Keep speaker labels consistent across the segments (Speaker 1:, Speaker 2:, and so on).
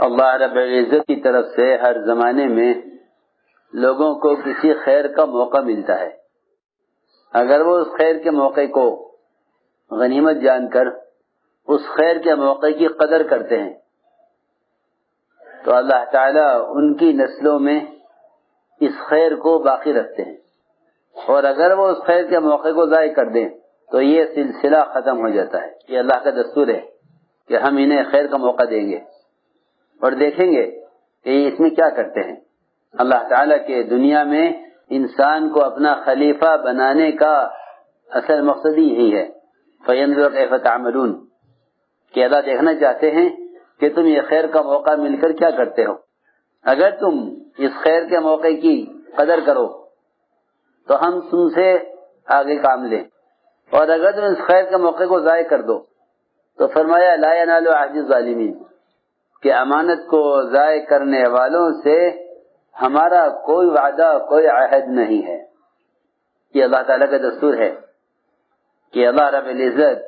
Speaker 1: اللہ رب العزت کی طرف سے ہر زمانے میں لوگوں کو کسی خیر کا موقع ملتا ہے. اگر وہ اس خیر کے موقع کو غنیمت جان کر اس خیر کے موقع کی قدر کرتے ہیں تو اللہ تعالیٰ ان کی نسلوں میں اس خیر کو باقی رکھتے ہیں، اور اگر وہ اس خیر کے موقع کو ضائع کر دیں تو یہ سلسلہ ختم ہو جاتا ہے. یہ اللہ کا دستور ہے کہ ہم انہیں خیر کا موقع دیں گے اور دیکھیں گے کہ یہ اس میں کیا کرتے ہیں. اللہ تعالیٰ کے دنیا میں انسان کو اپنا خلیفہ بنانے کا اصل مقصد ہی یہی ہے. فَيَنْظُرْ كَيْفَ تَعْمَلُونَ کہ اللہ دیکھنا چاہتے ہیں کہ تم یہ خیر کا موقع مل کر کیا کرتے ہو. اگر تم اس خیر کے موقع کی قدر کرو تو ہم تم سے آگے کام لیں، اور اگر تم اس خیر کے موقع کو ضائع کر دو تو فرمایا لا ینال عہد الظالمین کہ امانت کو ضائع کرنے والوں سے ہمارا کوئی وعدہ کوئی عہد نہیں ہے. یہ اللہ تعالیٰ کا دستور ہے کہ اللہ رب العزت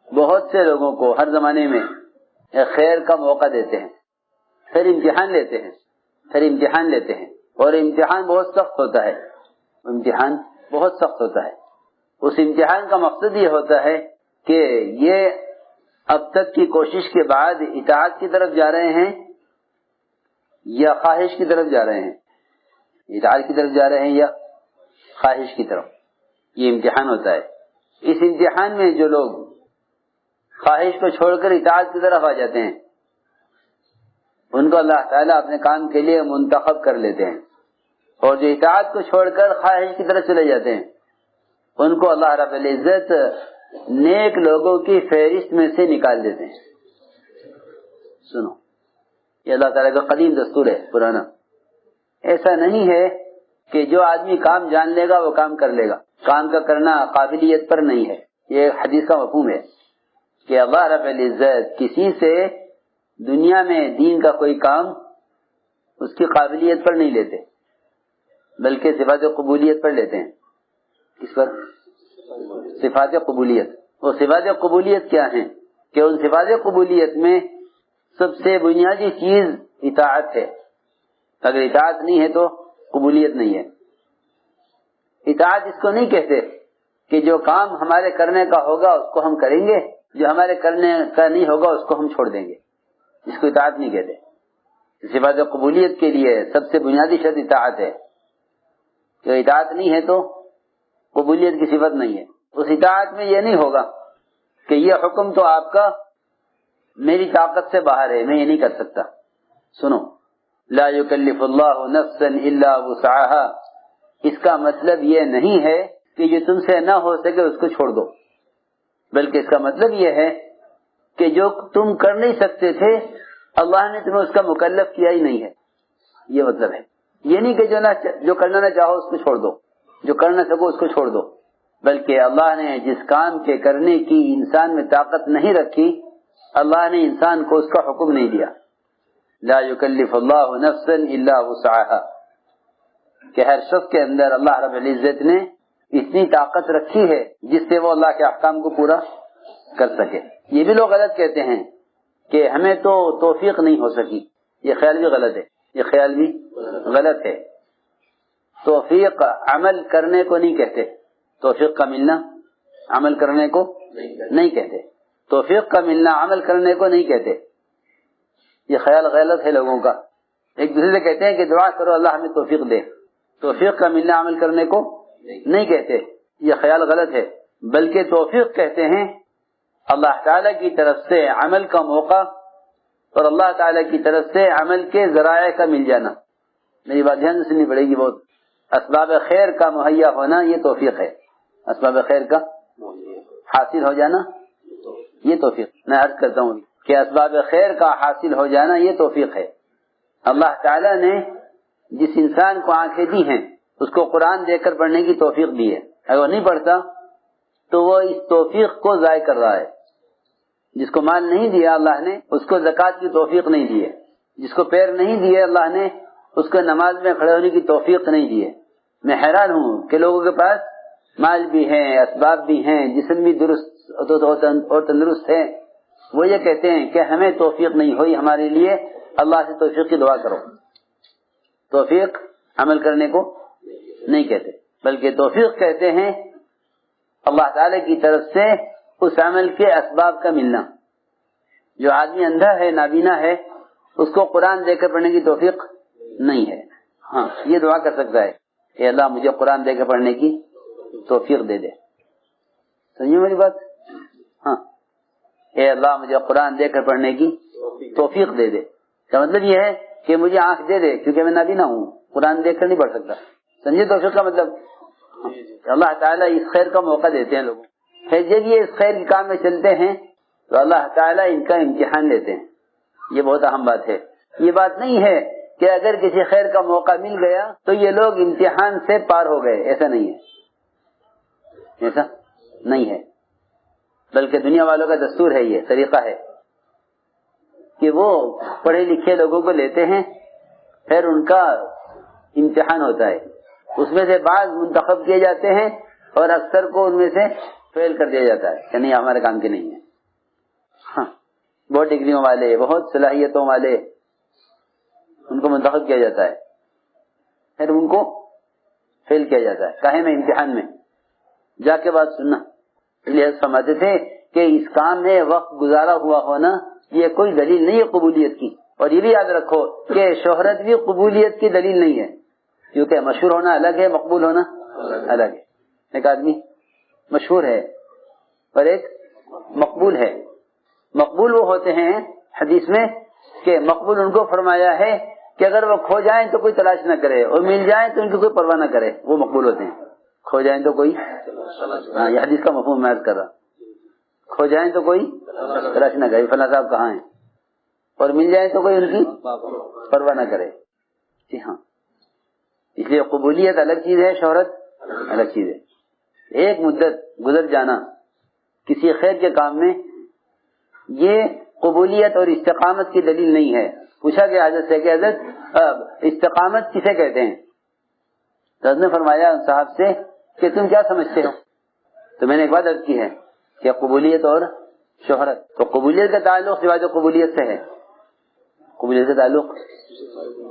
Speaker 1: بہت سے لوگوں کو ہر زمانے میں خیر کا موقع دیتے ہیں، پھر امتحان لیتے ہیں اور امتحان بہت سخت ہوتا ہے. امتحان بہت سخت ہوتا ہے. اس امتحان کا مقصد یہ ہوتا ہے کہ یہ اب تک کی کوشش کے بعد اطاعت کی طرف جا رہے ہیں یا خواہش کی طرف جا رہے ہیں، اطاعت کی طرف جا رہے ہیں یا خواہش کی طرف. یہ امتحان ہوتا ہے. اس امتحان میں جو لوگ خواہش کو چھوڑ کر اطاعت کی طرف آ جاتے ہیں ان کو اللہ تعالیٰ اپنے کام کے لیے منتخب کر لیتے ہیں، اور جو اطاعت کو چھوڑ کر خواہش کی طرف چلے جاتے ہیں ان کو اللہ رب العزت نیک لوگوں کی فہرست میں سے نکال دیتے ہیں. سنو، یہ اللہ تعالیٰ کا قدیم دستور ہے، پرانا. ایسا نہیں ہے کہ جو آدمی کام جان لے گا وہ کام کر لے گا. کام کا کرنا قابلیت پر نہیں ہے. یہ حدیث کا مفہوم ہے کہ اللہ رب العزت کسی سے دنیا میں دین کا کوئی کام اس کی قابلیت پر نہیں لیتے، بلکہ صفات قبولیت پر لیتے ہیں. اس پر صفات قبولیت. وہ صفات قبولیت کیا ہیں کہ ان صفات قبولیت میں سب سے بنیادی چیز اطاعت ہے. اگر اطاعت نہیں ہے تو قبولیت نہیں ہے. اطاعت اس کو نہیں کہتے کہ جو کام ہمارے کرنے کا ہوگا اس کو ہم کریں گے، جو ہمارے کرنے کا نہیں ہوگا اس کو ہم چھوڑ دیں گے. اس کو اطاعت نہیں کہتے. صفات قبولیت کے لیے سب سے بنیادی شرط اطاعت ہے. جو اطاعت نہیں ہے تو قبولیت کی صفت نہیں ہے. اس اطاعت میں یہ نہیں ہوگا کہ یہ حکم تو آپ کا میری طاقت سے باہر ہے، میں یہ نہیں کر سکتا. سنو، لا یکلف اللہ نفسا الا وسعها. اس کا مطلب یہ نہیں ہے کہ جو تم سے نہ ہو سکے اس کو چھوڑ دو، بلکہ اس کا مطلب یہ ہے کہ جو تم کر نہیں سکتے تھے اللہ نے تمہیں اس کا مکلف کیا ہی نہیں ہے. یہ مطلب ہے. یہ نہیں کہ جو کرنا نہ چاہو اس کو چھوڑ دو، جو کر نہ سکو اس کو چھوڑ دو، بلکہ اللہ نے جس کام کے کرنے کی انسان میں طاقت نہیں رکھی اللہ نے انسان کو اس کا حکم نہیں دیا. لا یکلف اللہ نفسا الا وسعها کہ ہر شخص کے اندر اللہ رب العزت نے اتنی طاقت رکھی ہے جس سے وہ اللہ کے احکام کو پورا کر سکے. یہ بھی لوگ غلط کہتے ہیں کہ ہمیں تو توفیق نہیں ہو سکی. یہ خیال بھی غلط ہے. یہ خیال بھی غلط ہے. توفیق عمل کرنے کو نہیں کہتے. توفیق کا ملنا عمل کرنے کو نہیں کہتے. توفیق کا ملنا عمل کرنے کو نہیں کہتے. یہ خیال غلط ہے لوگوں کا. ایک دوسرے سے کہتے ہیں کہ دعا کرو اللہ ہمیں توفیق دے. توفیق کا ملنا عمل کرنے کو نہیں کہتے. یہ خیال غلط ہے. بلکہ توفیق کہتے ہیں اللہ تعالیٰ کی طرف سے عمل کا موقع اور اللہ تعالیٰ کی طرف سے عمل کے ذرائع کا مل جانا. میری بات دھیان سے سننی پڑے گی بہت. اسباب خیر کا مہیا ہونا یہ توفیق ہے. اسباب خیر کا حاصل ہو جانا یہ توفیق. میں عرض کرتا ہوں کہ اسباب خیر کا حاصل ہو جانا یہ توفیق ہے. اللہ تعالیٰ نے جس انسان کو آنکھیں دی ہیں اس کو قرآن دے کر پڑھنے کی توفیق دی ہے. اگر وہ نہیں پڑھتا تو وہ اس توفیق کو ضائع کر رہا ہے. جس کو مال نہیں دیا اللہ نے اس کو زکوٰۃ کی توفیق نہیں دی ہے. جس کو پیر نہیں دیے اللہ نے اس کو نماز میں کھڑے ہونے کی توفیق نہیں دی ہے. میں حیران ہوں کہ لوگوں کے پاس مال بھی ہیں، اسباب بھی ہیں، جسم بھی درست اور تندرست ہے، وہ یہ کہتے ہیں کہ ہمیں توفیق نہیں ہوئی ہمارے لیے اللہ سے توفیق کی دعا کرو. توفیق عمل کرنے کو نہیں کہتے، بلکہ توفیق کہتے ہیں اللہ تعالی کی طرف سے اس عمل کے اسباب کا ملنا. جو آدمی اندھا ہے، نابینا ہے، اس کو قرآن دے کر پڑھنے کی توفیق نہیں ہے. ہاں یہ دعا کر سکتا ہے کہ اللہ مجھے قرآن دے کر پڑھنے کی توفیق دے دے. سمجھے میری بات؟ ہاں، اے اللہ مجھے قرآن دے کر پڑھنے کی توفیق دے دے. کا مطلب یہ ہے کہ مجھے آنکھ دے دے، کیونکہ میں نابینا ہوں، قرآن دیکھ کر نہیں پڑھ سکتا. سمجھے توفیق کا مطلب؟ اللہ تعالیٰ اس خیر کا موقع دیتے ہیں لوگوں. پھر جب یہ اس خیر کے کام میں چلتے ہیں تو اللہ تعالیٰ ان کا امتحان لیتے ہیں. یہ بہت اہم بات ہے. یہ بات نہیں ہے کہ اگر کسی خیر کا موقع مل گیا تو یہ لوگ امتحان سے پار ہو گئے. ایسا نہیں ہے، ایسا نہیں ہے. بلکہ دنیا والوں کا دستور ہے، یہ طریقہ ہے کہ وہ پڑھے لکھے لوگوں کو لیتے ہیں، پھر ان کا امتحان ہوتا ہے. اس میں سے بعض منتخب کیے جاتے ہیں اور اکثر کو ان میں سے فیل کر دیا جاتا ہے کہ نہیں ہمارے کام کے نہیں ہے. ہاں، بہت ڈگریوں والے، بہت صلاحیتوں والے، ان کو منتخب کیا جاتا ہے، پھر ان کو فیل کیا جاتا ہے. کاہے میں؟ امتحان میں. جا کے بات سننا. اس لیے سمجھتے تھے کہ اس کام میں وقت گزارا ہوا ہونا یہ کوئی دلیل نہیں ہے قبولیت کی. اور یہ بھی یاد رکھو کہ شہرت بھی قبولیت کی دلیل نہیں ہے، کیونکہ مشہور ہونا الگ ہے، مقبول ہونا الگ ہے. ایک آدمی مشہور ہے اور ایک مقبول ہے. مقبول وہ ہوتے ہیں حدیث میں کہ مقبول ان کو فرمایا ہے کہ اگر وہ کھو جائیں تو کوئی تلاش نہ کرے اور مل جائیں تو ان کی کوئی پرواہ نہ کرے. وہ مقبول ہوتے ہیں. کھو جائیں تو کوئی، ہاں یہ حدیث کا مفہوم میں عرض کر رہا. کھو جائیں تو کوئی تلاش نہ کرے، فلاں صاحب کہاں ہیں، اور مل جائیں تو کوئی ان کی پرواہ نہ کرے. جی ہاں، اس لیے قبولیت الگ چیز ہے، شہرت الگ چیز ہے. ایک مدت گزر جانا کسی خیر کے کام میں یہ قبولیت اور استقامت کی دلیل نہیں ہے. پوچھا گیا حضرت سے کہ حضرت استقامت کسے کہتے ہیں؟ تو حضرت نے فرمایا ان صاحب سے کہ تم کیا سمجھتے ہو؟ تو میں نے ایک بات عرض کی ہے کہ قبولیت اور شہرت. تو قبولیت کا تعلق صفات قبولیت سے ہے. قبولیت کا تعلق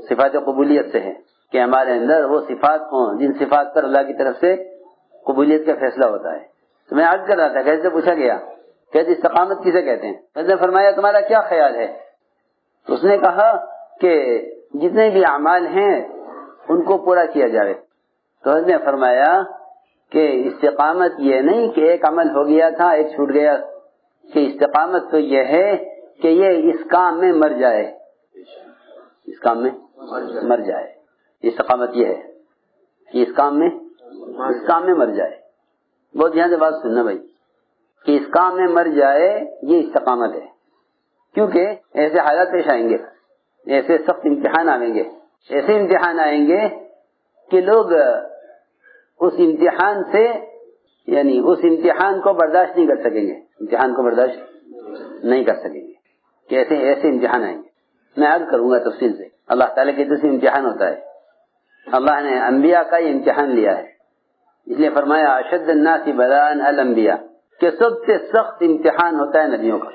Speaker 1: صفات قبولیت سے ہے کہ ہمارے اندر وہ صفات ہوں جن صفات پر اللہ کی طرف سے قبولیت کا فیصلہ ہوتا ہے. تو میں عرض کر رہا تھا، کیسے پوچھا گیا کہ استقامت کسے کہتے ہیں؟ حضرت نے فرمایا تمہارا کیا خیال ہے؟ تو اس نے کہا کہ جتنے بھی اعمال ہیں ان کو پورا کیا جائے. تو حضرت نے فرمایا کہ استقامت یہ نہیں کہ ایک عمل ہو گیا تھا ایک چھوٹ گیا، کہ استقامت تو یہ ہے کہ یہ اس کام میں مر جائے، اس کام میں مر جائے. استقامت یہ ہے کہ اس کام میں مر جائے. بہت دھیان سے بات سننا بھائی، کہ اس کام میں مر جائے یہ استقامت ہے. کیونکہ ایسے حالات پیش آئیں گے، ایسے سخت امتحان آئیں گے، ایسے امتحان آئیں گے کہ لوگ اس امتحان سے یعنی اس امتحان کو برداشت نہیں کر سکیں گے، امتحان کو برداشت نہیں کر سکیں گے کہ ایسے امتحان آئیں گے. میں عرض کروں گا تفصیل سے. اللہ تعالیٰ کی طرف سے امتحان ہوتا ہے. اللہ نے انبیاء کا یہ امتحان لیا ہے، اس لیے فرمایا اشد الناس بلاء الانبیاء، کہ سب سے سخت امتحان ہوتا ہے نبیوں کا.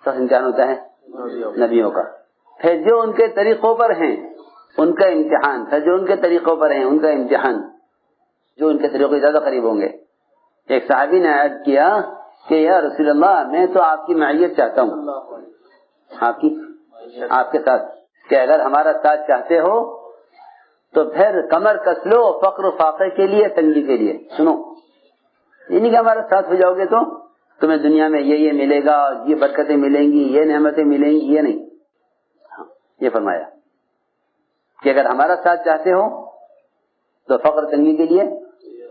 Speaker 1: سخت امتحان ہوتا ہے نبیوں کا. پھر جو ان کے طریقوں پر ہیں ان کا امتحان، پھر جو ان کے طریقوں پر ہیں ان کا امتحان، جو ان کے طریقوں سے زیادہ قریب ہوں گے. ایک صحابی نے عرض کیا کہ یا رسول اللہ میں تو آپ کی معیت چاہتا ہوں، آپ کے ساتھ، کہ اگر ہمارا ساتھ چاہتے ہو تو پھر کمر کس لو فقر و فاقے کے لیے، تنگی کے لیے. سنو، یہ نہیں کہ ہمارا ساتھ ہو جاؤ گے تو تمہیں دنیا میں یہ ملے گا، یہ برکتیں ملیں گی، یہ نعمتیں ملیں گی، یہ نہیں. یہ فرمایا کہ اگر ہمارا ساتھ چاہتے ہو تو فقر تنگی کے لیے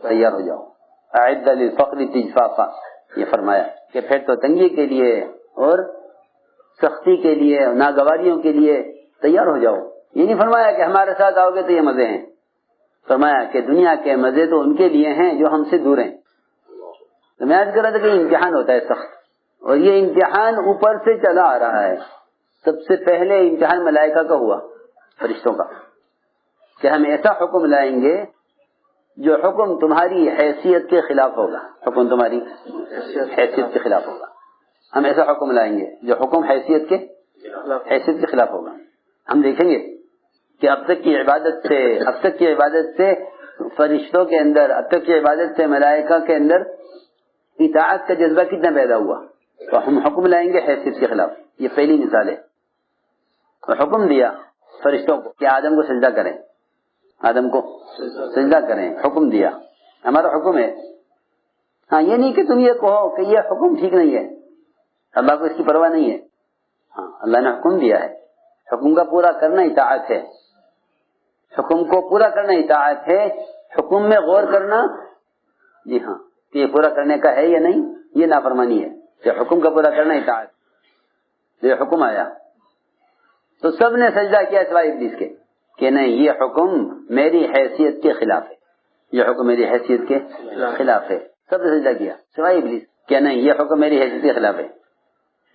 Speaker 1: تیار ہو جاؤ. اعد للفقر تجفافا، یہ فرمایا کہ پھر تو تنگی کے لیے اور سختی کے لیے، ناگواریوں کے لیے تیار ہو جاؤ. یہ نہیں فرمایا کہ ہمارے ساتھ آؤ گے تو یہ مزے ہیں. فرمایا کہ دنیا کے مزے تو ان کے لیے ہیں جو ہم سے دور ہیں. تو میں عرض کر رہا تھا کہ امتحان ہوتا ہے سخت، اور یہ امتحان اوپر سے چلا آ رہا ہے. سب سے پہلے امتحان ملائکہ کا ہوا، فرشتوں کا، کہ ہم ایسا حکم لائیں گے جو حکم تمہاری حیثیت کے خلاف ہوگا. حکم تمہاری حیثیت کے خلاف ہوگا. ہم ایسا حکم لائیں گے جو حکم حیثیت کے خلاف ہوگا. ہم دیکھیں گے کہ اب تک کی عبادت سے فرشتوں کے اندر، اب تک کی عبادت سے ملائکہ کے اندر اطاعت کا جذبہ کتنا پیدا ہوا. تو ہم حکم لائیں گے حیثیت کے خلاف. یہ پہلی مثال ہے. تو حکم دیا فرشتوں کو کہ آدم کو سجدہ کریں، آدم کو سجدہ کریں، حکم دیا، ہمارا حکم ہے. ہاں یہ نہیں کہ تم یہ کہو کہ یہ حکم ٹھیک نہیں ہے، اللہ کو اس کی پرواہ نہیں ہے. ہاں اللہ نے حکم دیا ہے، حکم کا پورا کرنا اطاعت ہے، حکم کو پورا کرنا اطاعت ہے. حکم میں غور کرنا، جی ہاں، کہ یہ پورا کرنے کا ہے یا نہیں، یہ نافرمانی ہے. کہ حکم کا پورا کرنا اطاعت، یہ حکم آیا تو سب نے سجدہ کیا سوائے ابلیس کے کہ نہیں یہ حکم میری حیثیت کے خلاف ہے، یہ حکم میری حیثیت کے خلاف ہے. سب نے سجدہ کیا سوائے ابلیس کہ نہیں یہ حکم میری حیثیت کے خلاف ہے،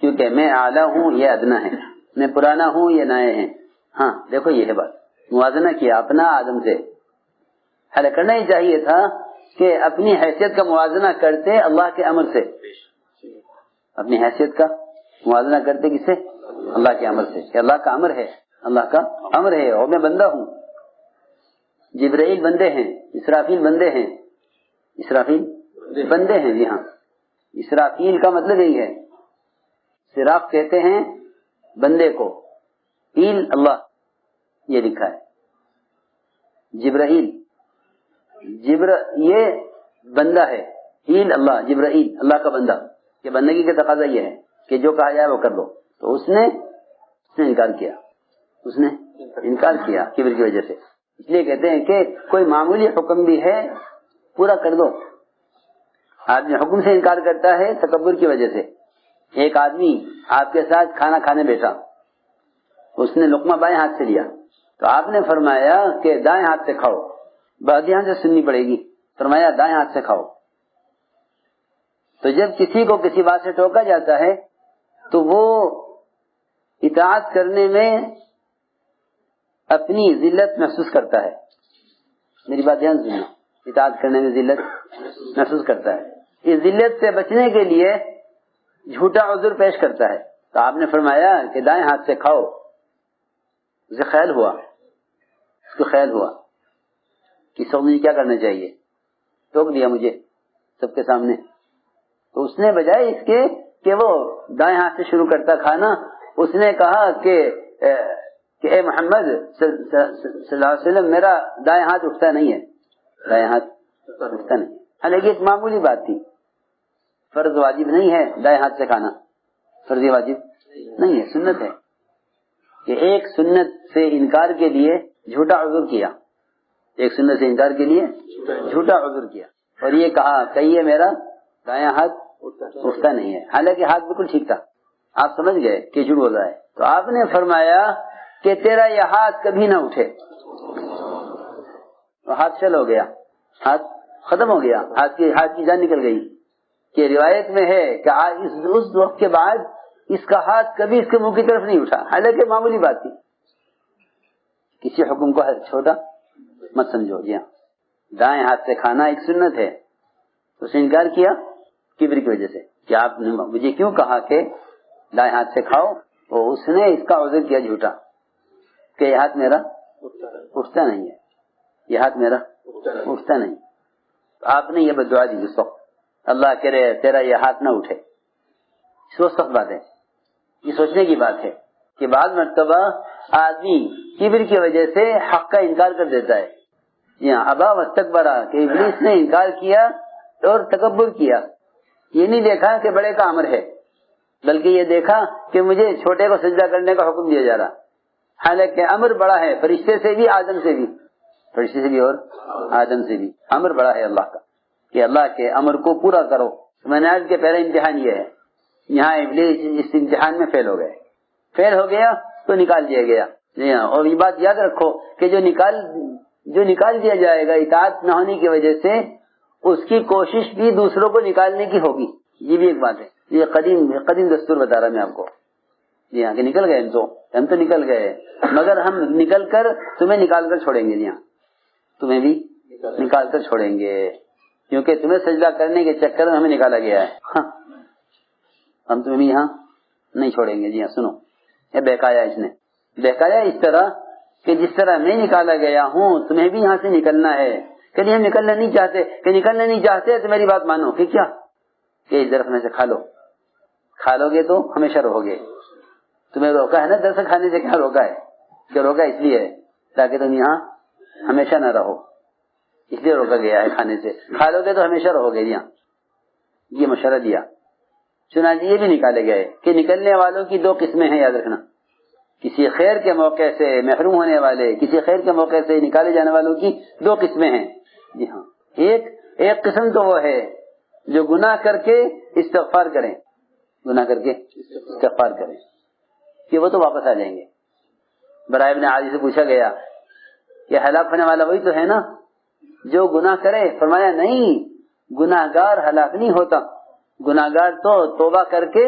Speaker 1: کیونکہ میں اعلیٰ ہوں یہ ادنا ہے، میں پرانا ہوں یہ نئے ہیں. ہاں دیکھو یہ ہے بات، موازنہ کیا اپنا آدم سے. حل کرنا ہی چاہیے تھا کہ اپنی حیثیت کا موازنہ کرتے اللہ کے امر سے، اپنی حیثیت کا موازنہ کرتے کس سے؟ اللہ کے امر سے، کہ اللہ کا امر ہے، اللہ کا امر ہے اور میں بندہ ہوں. جبرائیل بندے ہیں، اسرافیل بندے ہیں، اسرافیل بندے ہیں. جی ہاں، اسرافیل کا مطلب یہی ہے، سراف کہتے ہیں بندے کو، ایل اللہ یہ لکھا ہے. جبرائیل یہ بندہ ہے، ایل اللہ، جبرائیل اللہ کا بندہ. کہ بندگی کا تقاضا یہ ہے کہ جو کہا جائے وہ کر دو. تو اس نے انکار کیا، اس نے انکار کیا کبر کی وجہ سے. اس لیے کہتے ہیں کہ کوئی معمولی حکم بھی ہے پورا کر دو. آدمی حکم سے انکار کرتا ہے تکبر کی وجہ سے. ایک آدمی آپ کے ساتھ کھانا کھانے بیٹھا، اس نے لقمہ بائیں ہاتھ سے لیا تو آپ نے فرمایا کہ دائیں ہاتھ سے کھاؤ. بات یہاں سے سننی پڑے گی، فرمایا دائیں ہاتھ سے کھاؤ. تو جب کسی کو کسی بات سے ٹوکا جاتا ہے تو وہ اطاعت کرنے میں اپنی ذلت محسوس کرتا ہے. میری بات دھیان سننا، اطاعت کرنے میں ذلت محسوس کرتا ہے. اس ذلت سے بچنے کے لیے جھوٹا عذر پیش کرتا ہے. تو آپ نے فرمایا کہ دائیں ہاتھ سے کھاؤ. اسے خیال ہوا، اس کو خیال ہوا کہ سمجھ کیا کرنا چاہیے، ٹوک دیا مجھے سب کے سامنے. تو اس نے بجائے اس کے کہ وہ دائیں ہاتھ سے شروع کرتا کھانا، اس نے کہا کہ اے محمد صلی اللہ علیہ وسلم میرا دائیں ہاتھ اٹھتا نہیں ہے، دائیں ہاتھ اٹھتا نہیں. حالانکہ ایک معمولی بات تھی، فرض واجب نہیں ہے دائیں ہاتھ سے کھانا، فرض واجب نہیں ہے، سنت ہے. کہ ایک سنت سے انکار کے لیے جھوٹا عذر کیا، ایک سنت سے انکار کے لیے جھوٹا عذر کیا اور یہ کہا کہیے میرا دائیں ہاتھ اٹھتا نہیں ہے، حالانکہ ہاتھ بالکل ٹھیک تھا. آپ سمجھ گئے کہ جھوٹ بول رہا ہے. تو آپ نے فرمایا کہ تیرا یہ ہاتھ کبھی نہ اٹھے. تو ہاتھ چل ہو گیا، ہاتھ ختم ہو گیا، ہاتھ کی جان نکل گئی. کہ روایت میں ہے کہ اس وقت کے بعد اس کا ہاتھ کبھی اس کے منہ کی طرف نہیں اٹھا، حالانکہ معمولی بات تھی. کسی حکم کو چھوٹا مت سمجھو. جی ہاں، دائیں ہاتھ سے کھانا ایک سنت ہے. اس نے انکار کیا کبر کی وجہ سے کہ آپ نے مجھے کیوں کہا کہ دائیں ہاتھ سے کھاؤ. اور اس نے اس کا عذر کیا جھوٹا کہ یہ ہاتھ میرا اٹھتا نہیں ہے، یہ ہاتھ میرا اٹھتا نہیں. آپ نے یہ بدعا دی اس وقت، اللہ کرے تیرا یہ ہاتھ نہ اٹھے. سوچ سخت بات ہے، یہ سوچنے کی بات ہے کہ بعض مرتبہ آدمی کبر کی وجہ سے حق کا انکار کر دیتا ہے. یہاں ابا واستکبرا کہ ابلیس نے انکار کیا اور تکبر کیا. یہ نہیں دیکھا کہ بڑے کا امر ہے، بلکہ یہ دیکھا کہ مجھے چھوٹے کو سجدہ کرنے کا حکم دیا جا رہا، حالانکہ امر بڑا ہے، فرشتے سے بھی آدم سے بھی، فرشتے سے بھی اور آدم سے بھی امر بڑا ہے اللہ کا کہ اللہ کے امر کو پورا کرو. مناج کے پہلا امتحان یہ ہے. یہاں ابلیس اس امتحان میں فیل ہو گیا تو نکال دیا گیا. جی ہاں، اور یہ بات یاد رکھو کہ جو نکال دیا جائے گا اطاعت نہ ہونے کی وجہ سے، اس کی کوشش بھی دوسروں کو نکالنے کی ہوگی. یہ بھی ایک بات ہے، یہ قدیم دستور بتا رہا میں آپ کو. جی ہاں، کہ نکل گئے ہم تو نکل گئے، مگر ہم نکل کر تمہیں نکال کر چھوڑیں گے. جی ہاں، تمہیں بھی نکال کر چھوڑیں گے، کیونکہ تمہیں سجدہ کرنے کے چکر میں ہمیں نکالا گیا ہے. ہاں، ہم تمہیں بھی یہاں نہیں چھوڑیں گے. جی ہاں، سنو، یہ بہکایا اس نے بہکایا اس طرح کہ جس طرح میں نکالا گیا ہوں تمہیں بھی یہاں سے نکلنا ہے. کہ ہم نکلنا نہیں چاہتے, کہ نکلنا نہیں چاہتے تو میری بات مانو. کہ کیا؟ کہ اس درخت میں سے کھا لو, کھا لو گے تو ہمیشہ رہو گے. تمہیں روکا ہے نا درخت کھانے سے, کیا روکا ہے؟ کہ روکا اس لیے ہے تاکہ تم یہاں ہمیشہ نہ رہو, اس لیے روکا گیا ہے کھانے سے. کھا لو گے تو ہمیشہ رہو گے یہاں, یہ مشورہ دیا. چنانچہ یہ بھی نکالے گئے کہ نکلنے والوں کی دو قسمیں ہیں, یاد رکھنا. کسی خیر کے موقع سے محروم ہونے والے, کسی خیر کے موقع سے نکالے جانے والوں کی دو قسمیں ہیں. جی ہاں, ایک قسم تو وہ ہے جو گناہ کر کے استغفار کریں, گناہ کر کے استغفار کریں, کہ وہ تو واپس آ جائیں گے. برائے ابن عازی سے پوچھا گیا کہ ہلاک ہونے والا وہی تو ہے نا جو گناہ کرے؟ فرمایا نہیں, گناہگار ہلاک نہیں ہوتا, گناہگار تو توبہ کر کے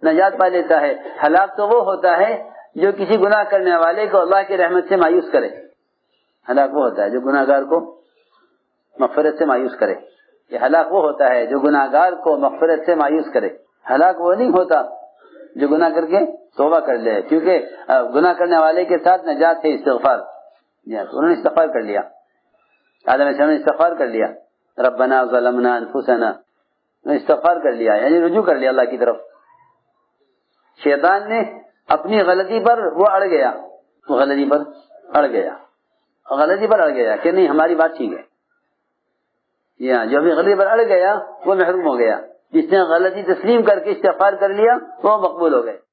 Speaker 1: نجات پا لیتا ہے. ہلاک تو وہ ہوتا ہے جو کسی گناہ کرنے والے کو اللہ کی رحمت سے مایوس کرے. ہلاک وہ ہوتا ہے جو گناہگار کو مغفرت سے مایوس کرے. یہ ہلاک وہ ہوتا ہے جو گناہگار کو مغفرت سے مایوس کرے. ہلاک وہ نہیں ہوتا جو گناہ کر کے توبہ کر لے, کیونکہ گناہ کرنے والے کے ساتھ نجات ہے استغفار. انہوں نے استغفار کر لیا, آدم علیہ السلام نے استغفار کر لیا, ربنا ظلمنا انفسنا, استغفار کر لیا, یعنی رجوع کر لیا اللہ کی طرف. شیطان نے اپنی غلطی پر وہ اڑ گیا, غلطی پر اڑ گیا کہ نہیں ہماری بات ٹھیک ہے. جو بھی غلطی پر اڑ گیا وہ محروم ہو گیا. جس نے غلطی تسلیم کر کے استغفار کر لیا وہ مقبول ہو گئے.